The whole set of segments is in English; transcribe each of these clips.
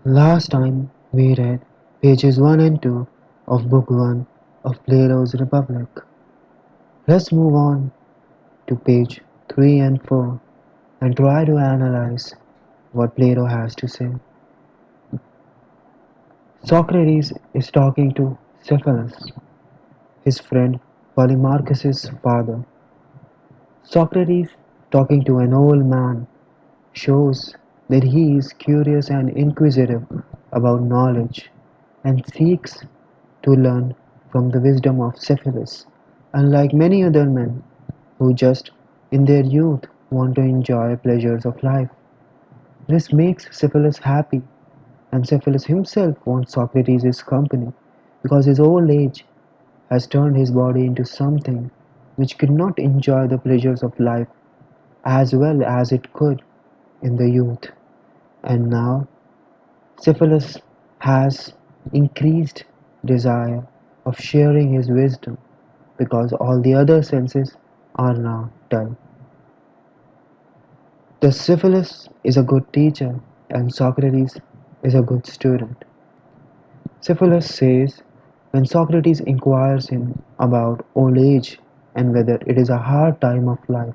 Last time we read pages 1 and 2 of Book 1 of Plato's Republic. Let's move on to page 3 and 4 and try to analyze what Plato has to say. Socrates is talking to Cephalus, his friend Polemarchus's father. Socrates, talking to an old man, shows that he is curious and inquisitive about knowledge and seeks to learn from the wisdom of Cephalus, unlike many other men who just in their youth want to enjoy pleasures of life. This makes Cephalus happy, and Cephalus himself wants Socrates' company because his old age has turned his body into something which could not enjoy the pleasures of life as well as it could in the youth. And now Cephalus has increased desire of sharing his wisdom because all the other senses are now dull. The Cephalus is a good teacher and Socrates is a good student. Cephalus says when Socrates inquires him about old age and whether it is a hard time of life,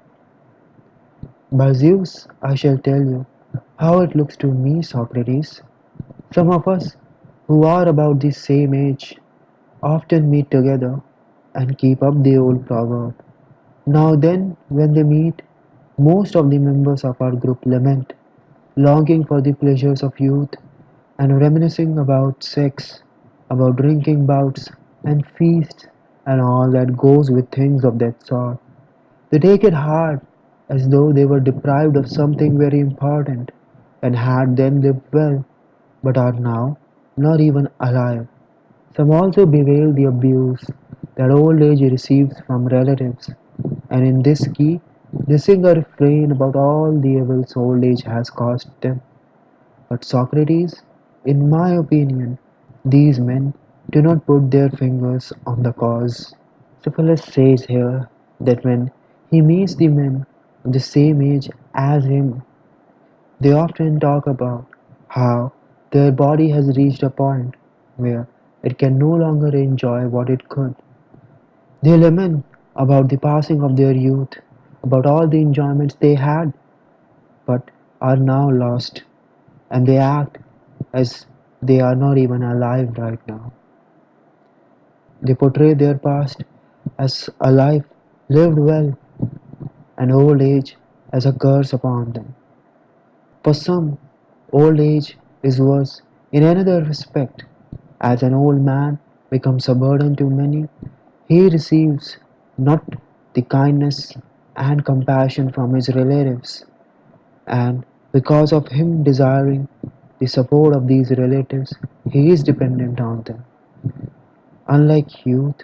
by Zeus, I shall tell you how it looks to me, Socrates. Some of us who are about the same age often meet together and keep up the old proverb. Now then, when they meet, most of the members of our group lament, longing for the pleasures of youth and reminiscing about sex, about drinking bouts and feasts and all that goes with things of that sort. They take it hard, as though they were deprived of something very important and had then lived well, but are now not even alive. Some also bewail the abuse that old age receives from relatives, and in this key they sing a refrain about all the evils old age has caused them. But Socrates, in my opinion, these men do not put their fingers on the cause. Cephalus says here that when he meets the men of the same age as him, they often talk about how their body has reached a point where it can no longer enjoy what it could. They lament about the passing of their youth, about all the enjoyments they had but are now lost, and they act as they are not even alive right now. They portray their past as a life lived well and old age as a curse upon them. For some, old age is worse in another respect. As an old man becomes a burden to many, he receives not the kindness and compassion from his relatives, and because of him desiring the support of these relatives, he is dependent on them. Unlike youth,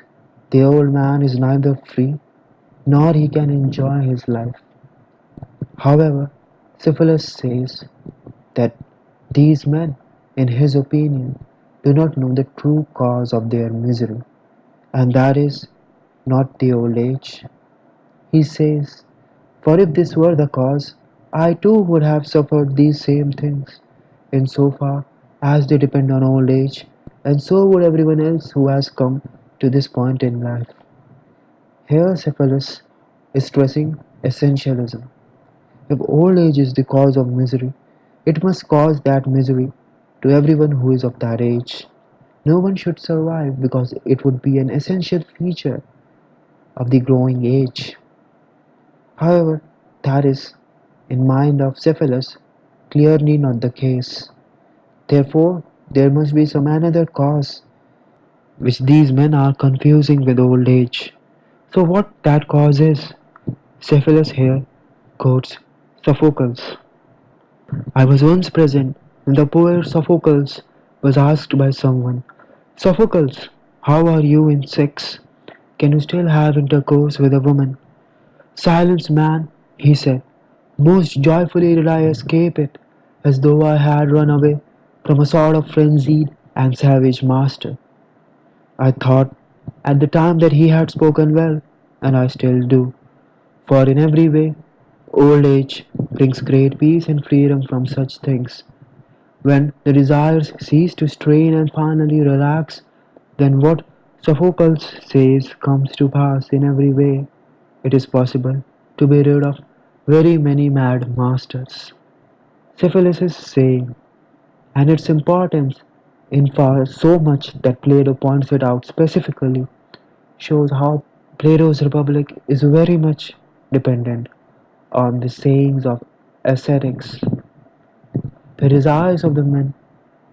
the old man is neither free nor he can enjoy his life. However, Cephalus says that these men, in his opinion, do not know the true cause of their misery, and that is not the old age. He says, for if this were the cause, I too would have suffered these same things, in so far as they depend on old age, and so would everyone else who has come to this point in life. Here Cephalus is stressing essentialism. If old age is the cause of misery, it must cause that misery to everyone who is of that age. No one should survive because it would be an essential feature of the growing age. However, that is, in mind of Cephalus, clearly not the case. Therefore, there must be some another cause which these men are confusing with old age. So what that cause is? Cephalus here quotes Sophocles. I was once present when the poet Sophocles was asked by someone, Sophocles, how are you in sex? Can you still have intercourse with a woman? Silence, man, he said. Most joyfully did I escape it, as though I had run away from a sort of frenzied and savage master. I thought at the time that he had spoken well, and I still do, for in every way old age brings great peace and freedom from such things. When the desires cease to strain and finally relax, then what Sophocles says comes to pass in every way. It is possible to be rid of very many mad masters. Syphilis' saying, and its importance in far so much that Plato points it out specifically, shows how Plato's Republic is very much dependent on the sayings of ascetics. The desires of the men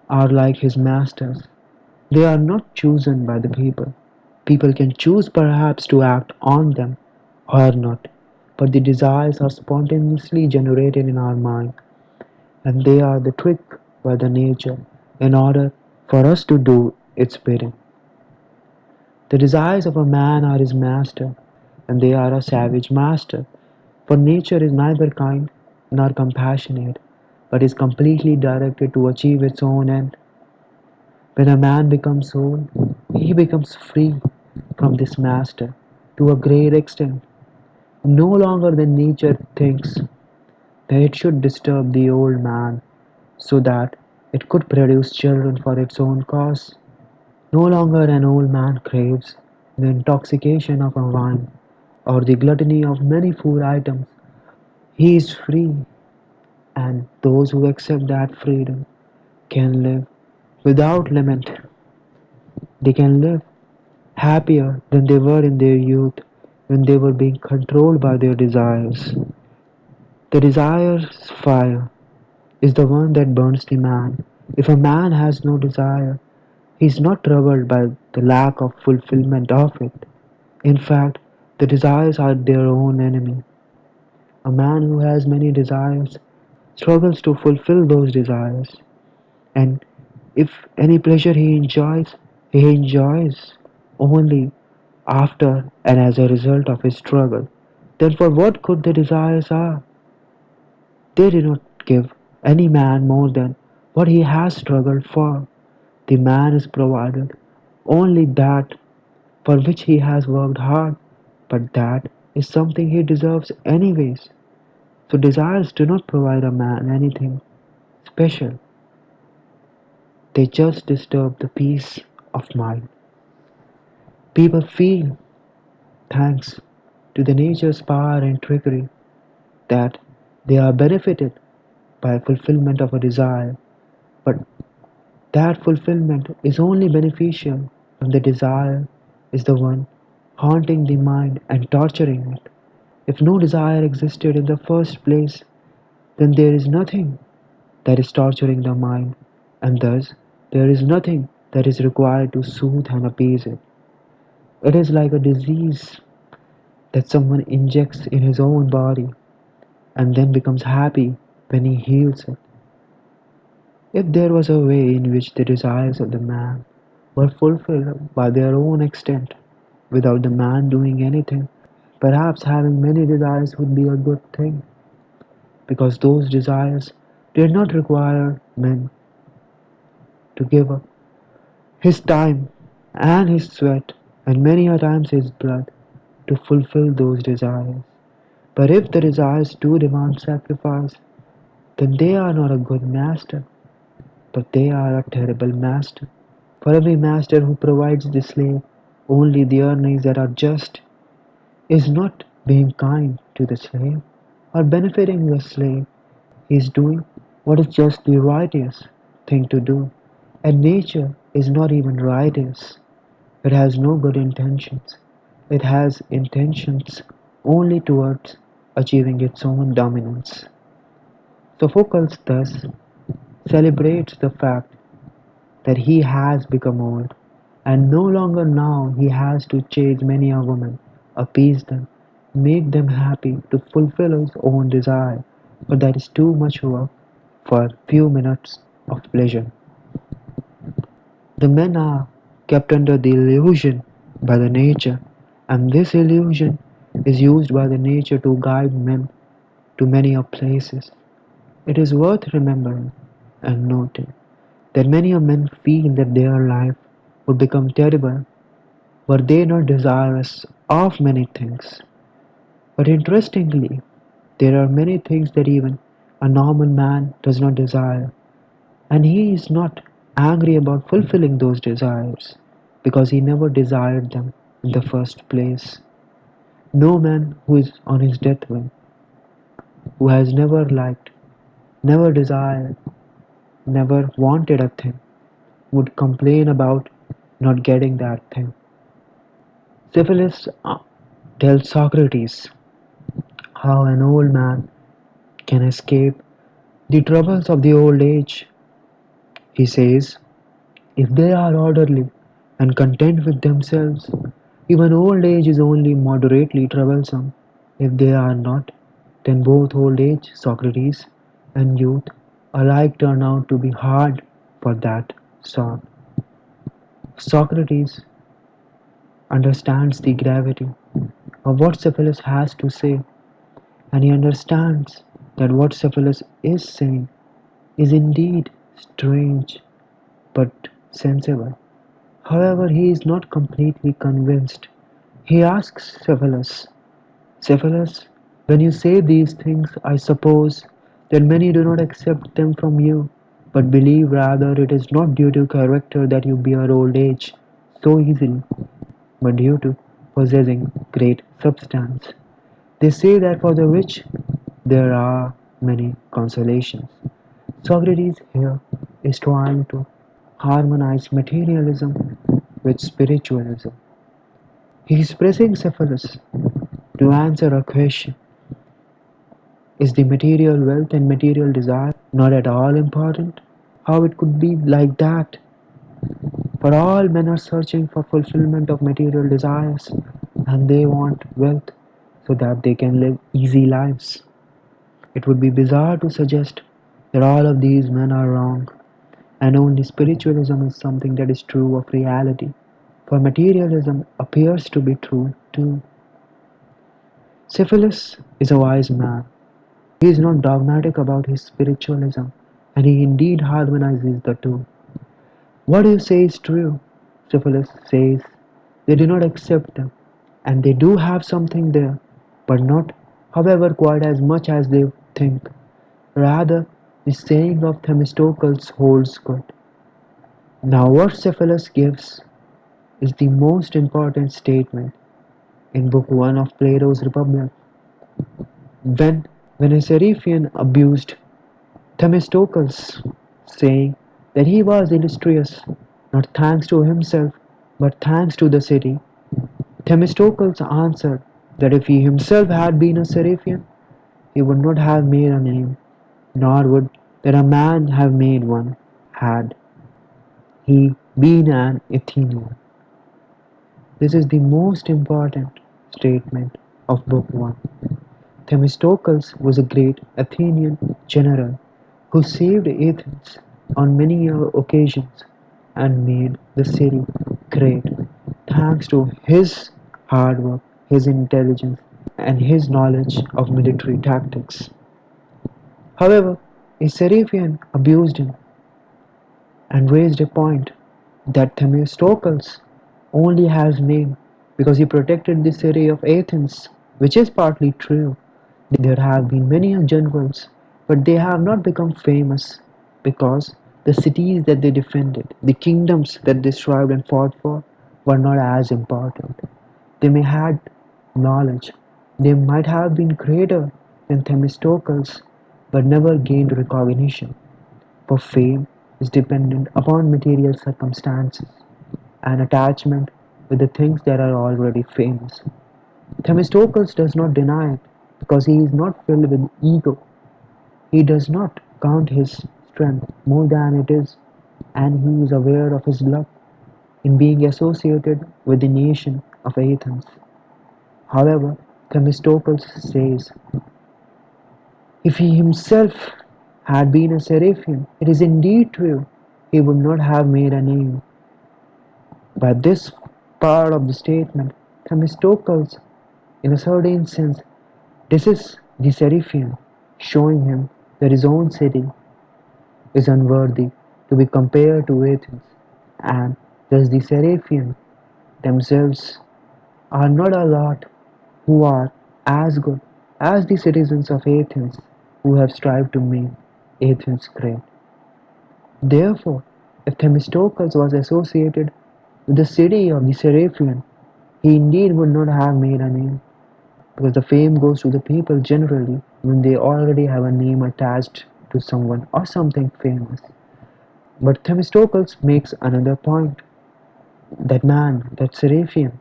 are like his masters. They are not chosen by the people. People can choose perhaps to act on them or not, but the desires are spontaneously generated in our mind, and they are the trick by the nature in order for us to do its bidding. The desires of a man are his master, and they are a savage master, for nature is neither kind nor compassionate, but is completely directed to achieve its own end. When a man becomes soul, he becomes free from this master to a great extent. No longer than nature thinks that it should disturb the old man so that it could produce children for its own cause. No longer an old man craves the intoxication of a wine or the gluttony of many food items. He is free, and those who accept that freedom can live without limit. They can live happier than they were in their youth when they were being controlled by their desires. The desire's fire is the one that burns the man. If a man has no desire, he is not troubled by the lack of fulfillment of it. In fact, the desires are their own enemy. A man who has many desires struggles to fulfill those desires, and if any pleasure he enjoys only after and as a result of his struggle. Then for what good the desires are? They do not give any man more than what he has struggled for. The man is provided only that for which he has worked hard, but that is something he deserves anyways. So desires do not provide a man anything special. They just disturb the peace of mind. People feel, thanks to the nature's power and trickery, that they are benefited by fulfillment of a desire, but that fulfillment is only beneficial when the desire is the one haunting the mind and torturing it. If no desire existed in the first place, then there is nothing that is torturing the mind, and thus there is nothing that is required to soothe and appease it. It is like a disease that someone injects in his own body and then becomes happy when he heals it. If there was a way in which the desires of the man were fulfilled by their own extent, without the man doing anything, perhaps having many desires would be a good thing, because those desires did not require men to give up his time and his sweat and many a times his blood to fulfill those desires. But if the desires do demand sacrifice, then they are not a good master, but they are a terrible master. For every master who provides the slave only the earnings that are just is not being kind to the slave or benefiting the slave. He is doing what is just the righteous thing to do. And nature is not even righteous. It has no good intentions. It has intentions only towards achieving its own dominance. Sophocles thus celebrates the fact that he has become old, and no longer now he has to chase many a woman, appease them, make them happy to fulfill his own desire, for that is too much work for few minutes of pleasure. The men are kept under the illusion by the nature, and this illusion is used by the nature to guide men to many of places. It is worth remembering and noting that many a men feel that their life would become terrible were they not desirous of many things. But interestingly, there are many things that even a normal man does not desire, And he is not angry about fulfilling those desires because he never desired them in the first place. No man who is on his deathbed, who has never liked, never desired, never wanted a thing, would complain about not getting that thing. Syphilis tells Socrates how an old man can escape the troubles of the old age. He says, if they are orderly and content with themselves, even old age is only moderately troublesome. If they are not, then both old age, Socrates, and youth alike turn out to be hard for that sort. Socrates understands the gravity of what Cephalus has to say, and he understands that what Cephalus is saying is indeed strange but sensible. However, he is not completely convinced. He asks Cephalus, Cephalus, when you say these things, I suppose that many do not accept them from you, but believe rather it is not due to character that you bear old age so easily, but due to possessing great substance. They say that for the rich there are many consolations. Socrates here is trying to harmonize materialism with spiritualism. He is pressing Cephalus to answer a question: is the material wealth and material desire not at all important? How it could be like that? For all men are searching for fulfillment of material desires, and they want wealth so that they can live easy lives. It would be bizarre to suggest that all of these men are wrong, and only spiritualism is something that is true of reality. For materialism appears to be true too. Syphilis is a wise man. He is not dogmatic about his spiritualism, and he indeed harmonizes the two. What you say is true, Syphilis says. They do not accept them, and they do have something there, but not, however, quite as much as they think. Rather, the saying of Themistocles holds good. Now, what Cephalus gives is the most important statement in Book 1 of Plato's Republic. When, when a Seriphian abused Themistocles, saying that he was illustrious, not thanks to himself, but thanks to the city, Themistocles answered that if he himself had been a Seriphian, he would not have made a name, nor would that a man have made one, had he been an Athenian. This is the most important statement of Book 1. Themistocles was a great Athenian general who saved Athens on many occasions and made the city great thanks to his hard work, his intelligence, and his knowledge of military tactics. However, a Seriphian abused him and raised a point that Themistocles only has name because he protected the city of Athens, which is partly true. There have been many generals, but they have not become famous because the cities that they defended, the kingdoms that they strived and fought for, were not as important. They may had knowledge, they might have been greater than Themistocles, but never gained recognition. For fame is dependent upon material circumstances and attachment with the things that are already famous. Themistocles does not deny it because he is not filled with ego. He does not count his strength more than it is, and he is aware of his luck in being associated with the nation of Athens. However, Themistocles says if he himself had been a Seraphian, it is indeed true he would not have made a name. By this part of the statement, Themistocles, in a certain sense, disses the Seriphian, showing him that his own city is unworthy to be compared to Athens, and thus the Seriphian themselves are not a lot who are as good as the citizens of Athens who have strived to make Athens great. Therefore, if Themistocles was associated with the city of the Seraphian, he indeed would not have made a name, because the fame goes to the people generally when they already have a name attached to someone or something famous. But Themistocles makes another point. That man, that Seraphian,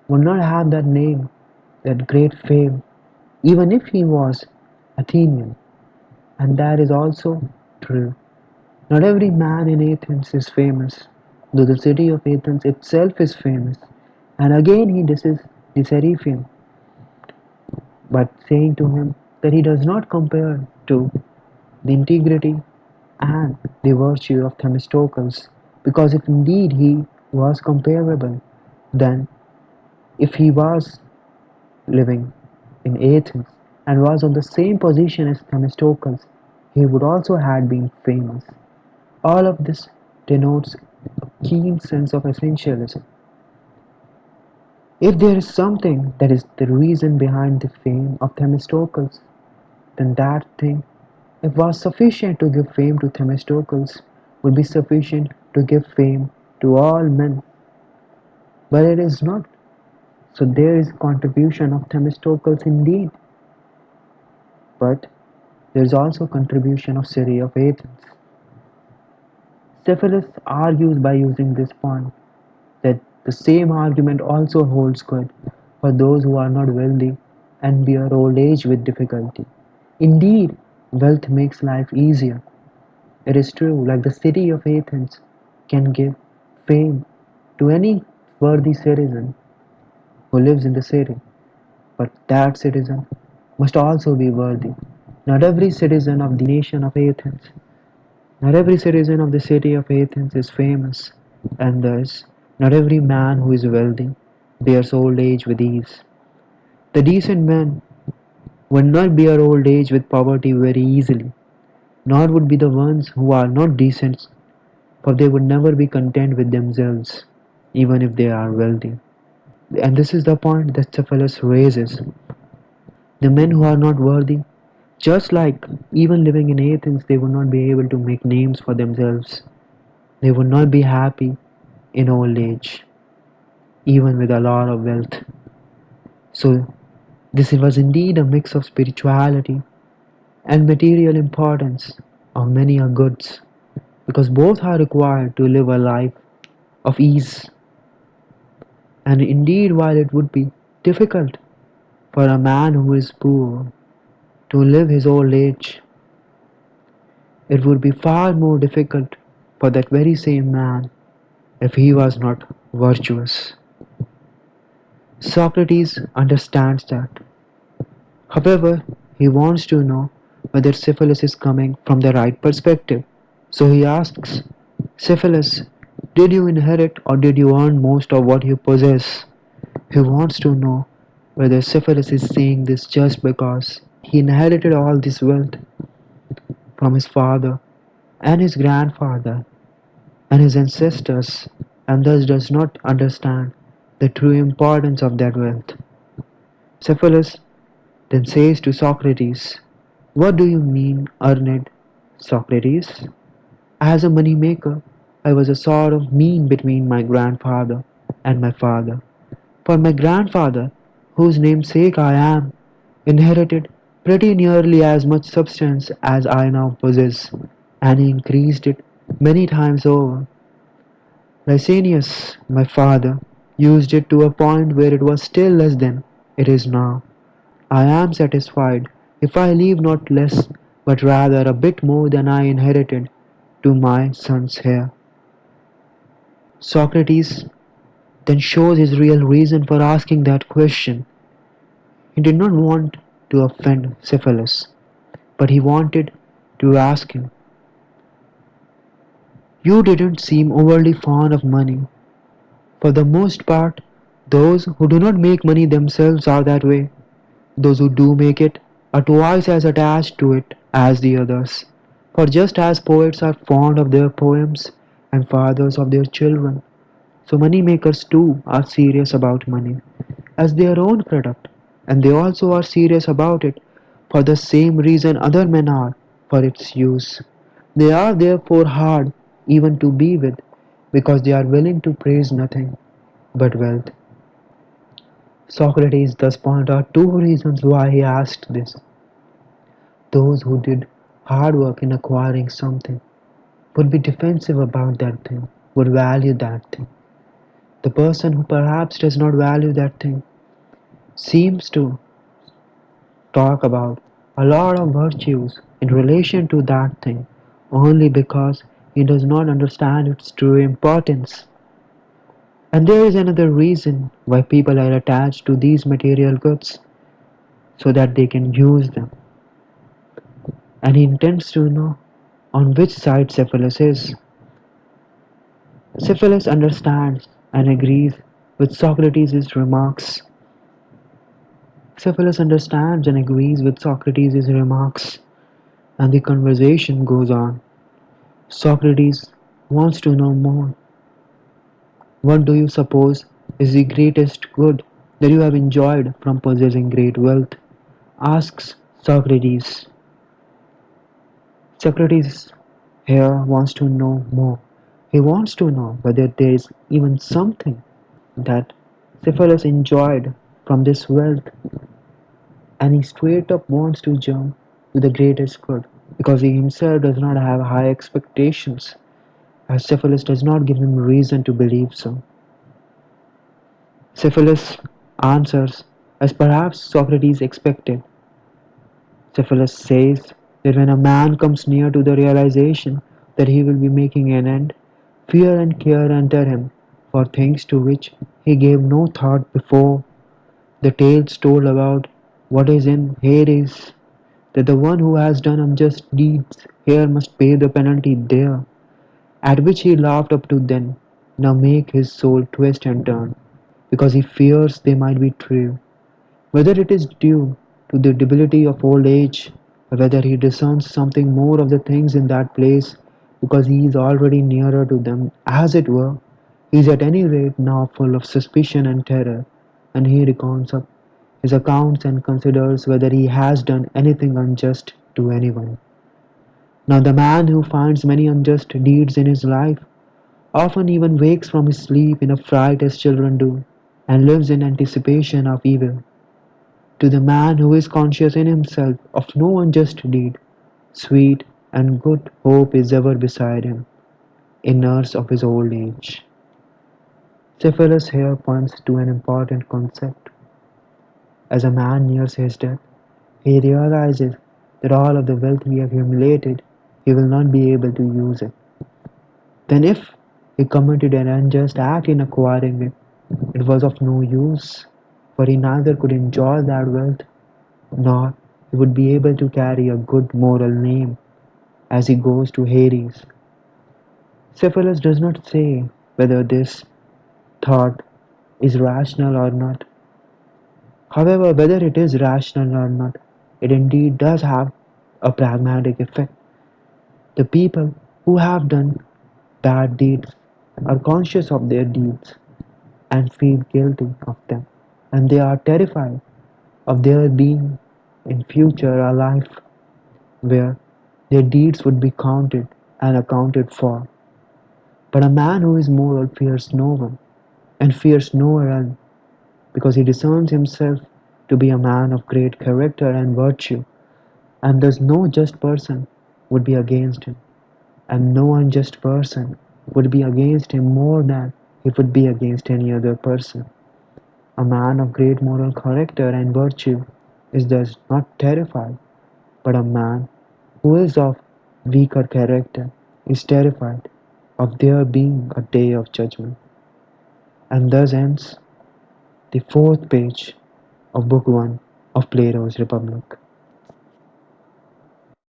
would not have that name, that great fame, even if he was Athenian. And that is also true. Not every man in Athens is famous, though the city of Athens itself is famous. And again he disses the Seraphian, but saying to him that he does not compare to the integrity and the virtue of Themistocles, because if indeed he was comparable, then if he was living in Athens and was on the same position as Themistocles, he would also have been famous. All of this denotes a keen sense of essentialism. If there is something that is the reason behind the fame of Themistocles, then that thing, if was sufficient to give fame to Themistocles, would be sufficient to give fame to all men. But it is not. So there is contribution of Themistocles indeed, but there is also contribution of city of Athens. Cephalus argues by using this point that the same argument also holds good for those who are not wealthy and bear old age with difficulty. Indeed, wealth makes life easier. It is true, like the city of Athens can give fame to any worthy citizen who lives in the city, but that citizen must also be worthy. Not every citizen of the nation of Athens, not every citizen of the city of Athens is famous, and thus not every man who is wealthy bears old age with ease. The decent men would not bear old age with poverty very easily, nor would be the ones who are not decent, for they would never be content with themselves, even if they are wealthy. And this is the point that Cephalus raises. The men who are not worthy, just like even living in Athens, they would not be able to make names for themselves. They would not be happy in old age, even with a lot of wealth. So, this was indeed a mix of spirituality and material importance of many a goods, because both are required to live a life of ease. And indeed, while it would be difficult for a man who is poor to live his old age, it would be far more difficult for that very same man if he was not virtuous. Socrates understands that. However, he wants to know whether Cephalus is coming from the right perspective. So he asks, Cephalus, did you inherit or did you earn most of what you possess? He wants to know whether Cephalus is saying this just because he inherited all this wealth from his father and his grandfather and his ancestors and thus does not understand the true importance of that wealth. Cephalus then says to Socrates, what do you mean, earned, Socrates? As a money maker, I was a sort of mean between my grandfather and my father. For my grandfather, whose namesake I am, inherited pretty nearly as much substance as I now possess, and he increased it many times over. Lysanias, my father, used it to a point where it was still less than it is now. I am satisfied if I leave not less, but rather a bit more than I inherited to my son's heir. Socrates then shows his real reason for asking that question. He did not want to offend Cephalus, but he wanted to ask him, you didn't seem overly fond of money. For the most part, those who do not make money themselves are that way. Those who do make it are twice as attached to it as the others. For just as poets are fond of their poems and fathers of their children, so money makers too are serious about money as their own product, and they also are serious about it for the same reason other men are, for its use. They are therefore hard even to be with, because they are willing to praise nothing but wealth. Socrates thus pointed out two reasons why he asked this. Those who did hard work in acquiring something would be defensive about that thing, would value that thing. The person who perhaps does not value that thing seems to talk about a lot of virtues in relation to that thing only because he does not understand its true importance. And there is another reason why people are attached to these material goods so that they can use them. And he intends to know on which side Cephalus is. Cephalus understands and agrees with Socrates' remarks. Cephalus understands and agrees with Socrates' remarks, and the conversation goes on. Socrates wants to know more. What do you suppose is the greatest good that you have enjoyed from possessing great wealth? Asks Socrates. Socrates here wants to know more. He wants to know whether there is even something that Cephalus enjoyed from this wealth, and he straight up wants to jump to the greatest good because he himself does not have high expectations, as Cephalus does not give him reason to believe so. Cephalus answers as perhaps Socrates expected. Cephalus says that when a man comes near to the realization that he will be making an end, fear and care enter him for things to which he gave no thought before. The tales told about what is in Hades, that the one who has done unjust deeds here must pay the penalty there, at which he laughed up to then, now make his soul twist and turn, because he fears they might be true. Whether it is due to the debility of old age, or whether he discerns something more of the things in that place because he is already nearer to them, as it were, he is at any rate now full of suspicion and terror, and he recounts up his accounts and considers whether he has done anything unjust to anyone. Now, the man who finds many unjust deeds in his life often even wakes from his sleep in a fright as children do, and lives in anticipation of evil. To the man who is conscious in himself of no unjust deed, sweet and good hope is ever beside him, in nurse of his old age. Cephalus here points to an important concept. As a man nears his death, he realizes that all of the wealth he accumulated, he will not be able to use it. Then, if he committed an unjust act in acquiring it, it was of no use, for he neither could enjoy that wealth nor he would be able to carry a good moral name as he goes to Hades. Cephalus does not say whether this thought is rational or not. However, whether it is rational or not, it indeed does have a pragmatic effect. The people who have done bad deeds are conscious of their deeds and feel guilty of them, and they are terrified of there being in future a life where their deeds would be counted and accounted for. But a man who is moral fears no one and fears no realm because he discerns himself to be a man of great character and virtue, and thus no just person would be against him, and no unjust person would be against him more than he would be against any other person. A man of great moral character and virtue is thus not terrified, but a man who is of weaker character is terrified of there being a day of judgment. And thus ends the fourth page of Book 1 of Plato's Republic.